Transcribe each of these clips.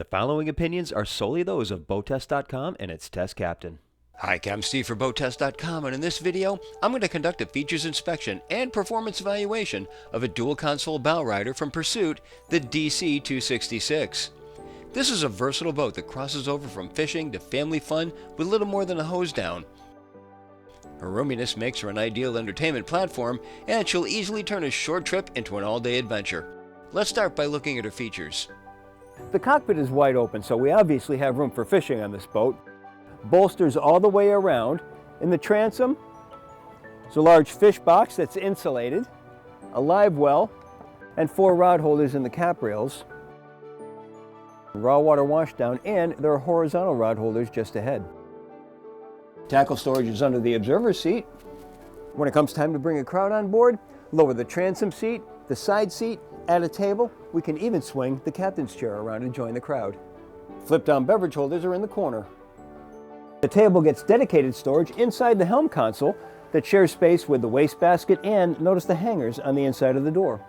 The following opinions are solely those of BoatTEST.com and its test captain. Hi, I'm Steve for BoatTEST.com, and in this video, I'm going to conduct a features inspection and performance evaluation of a dual console bow rider from Pursuit, the DC266. This is a versatile boat that crosses over from fishing to family fun with little more than a hose down. Her roominess makes her an ideal entertainment platform, and she'll easily turn a short trip into an all-day adventure. Let's start by looking at her features. The cockpit is wide open, so we obviously have room for fishing on this boat. Bolsters all the way around. In the transom, there's a large fish box that's insulated, a live well, and 4 rod holders in the cap rails. Raw water washdown, and there are horizontal rod holders just ahead. Tackle storage is under the observer seat. When it comes time to bring a crowd on board, lower the transom seat, the side seat, add a table. We can even swing the captain's chair around and join the crowd. Flip-down beverage holders are in the corner. The table gets dedicated storage inside the helm console that shares space with the wastebasket, and notice the hangers on the inside of the door.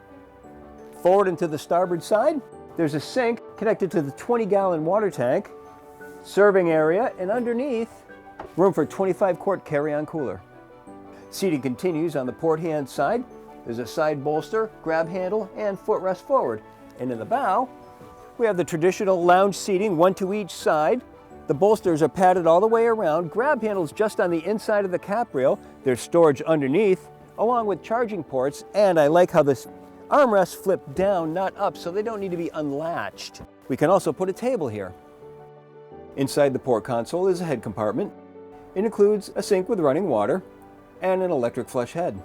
Forward and to the starboard side, there's a sink connected to the 20-gallon water tank, serving area, and underneath, room for a 25-quart carry-on cooler. Seating continues on the port-hand side. There's a side bolster, grab handle, and footrest forward. And in the bow, we have the traditional lounge seating, 1 to each side. The bolsters are padded all the way around. Grab handles just on the inside of the cap rail. There's storage underneath, along with charging ports. And I like how this armrests flip down, not up, so they don't need to be unlatched. We can also put a table here. Inside the port console is a head compartment. It includes a sink with running water and an electric flush head.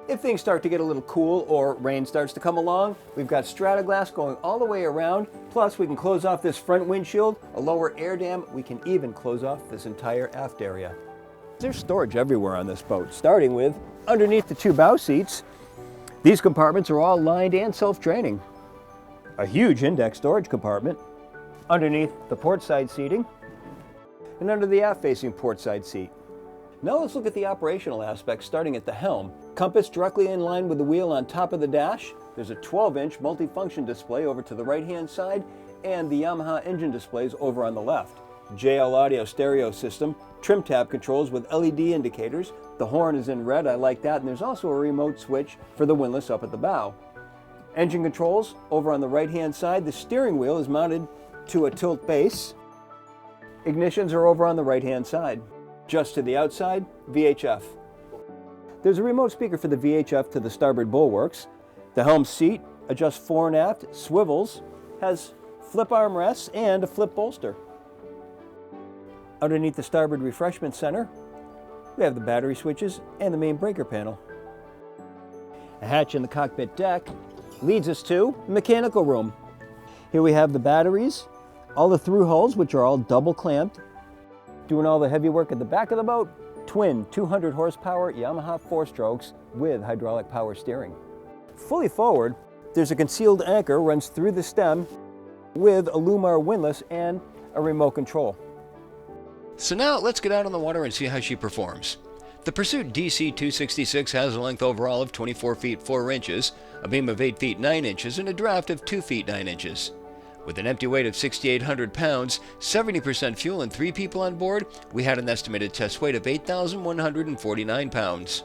If things start to get a little cool or rain starts to come along, we've got strata glass going all the way around. Plus, we can close off this front windshield, a lower air dam. We can even close off this entire aft area. There's storage everywhere on this boat, starting with underneath the 2 bow seats. These compartments are all lined and self-draining. A huge index storage compartment underneath the port side seating and under the aft-facing port side seat. Now let's look at the operational aspects, starting at the helm. Compass directly in line with the wheel on top of the dash. There's a 12-inch multifunction display over to the right-hand side, and the Yamaha engine displays over on the left. JL audio stereo system, trim tab controls with LED indicators. The horn is in red, I like that, and there's also a remote switch for the windlass up at the bow. Engine controls over on the right-hand side. The steering wheel is mounted to a tilt base. Ignitions are over on the right-hand side. Just to the outside, VHF. There's a remote speaker for the VHF to the starboard bulwarks. The helm seat adjusts fore and aft, swivels, has flip armrests and a flip bolster. Underneath the starboard refreshment center, we have the battery switches and the main breaker panel. A hatch in the cockpit deck leads us to the mechanical room. Here we have the batteries, all the through hulls, which are all double clamped. Doing all the heavy work at the back of the boat, twin 200 horsepower Yamaha 4-strokes with hydraulic power steering. Fully forward, there's a concealed anchor runs through the stem with a Lumar windlass and a remote control. So now let's get out on the water and see how she performs. The Pursuit DC266 has a length overall of 24 feet 4 inches, a beam of 8 feet 9 inches, and a draft of 2 feet 9 inches. With an empty weight of 6,800 pounds, 70% fuel, and 3 people on board, we had an estimated test weight of 8,149 pounds.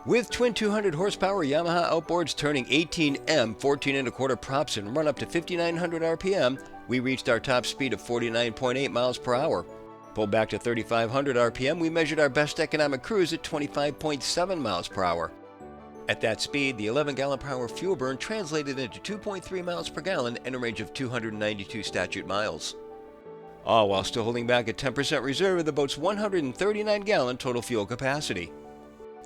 With twin 200 horsepower Yamaha outboards turning 18M 14¼ props and run up to 5,900 RPM, we reached our top speed of 49.8 miles per hour. Pulled back to 3,500 RPM, we measured our best economic cruise at 25.7 miles per hour. At that speed, the 11-gallon-per-hour fuel burn translated into 2.3 miles per gallon and a range of 292 statute miles. All while still holding back a 10% reserve of the boat's 139-gallon total fuel capacity.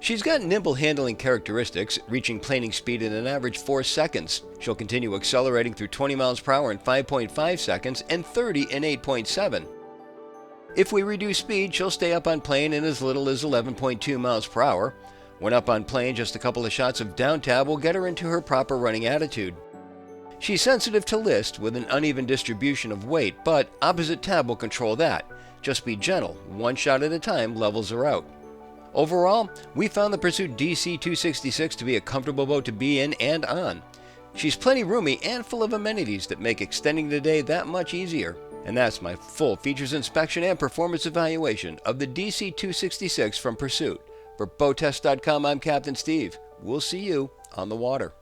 She's got nimble handling characteristics, reaching planing speed in an average 4 seconds. She'll continue accelerating through 20 miles per hour in 5.5 seconds and 30 in 8.7. If we reduce speed, she'll stay up on plane in as little as 11.2 miles per hour. When up on plane, just a couple of shots of down tab will get her into her proper running attitude. She's sensitive to list with an uneven distribution of weight, but opposite tab will control that. Just be gentle, 1 shot at a time levels her out. Overall, we found the Pursuit DC266 to be a comfortable boat to be in and on. She's plenty roomy and full of amenities that make extending the day that much easier. And that's my full features inspection and performance evaluation of the DC266 from Pursuit. For BoatTEST.com, I'm Captain Steve. We'll see you on the water.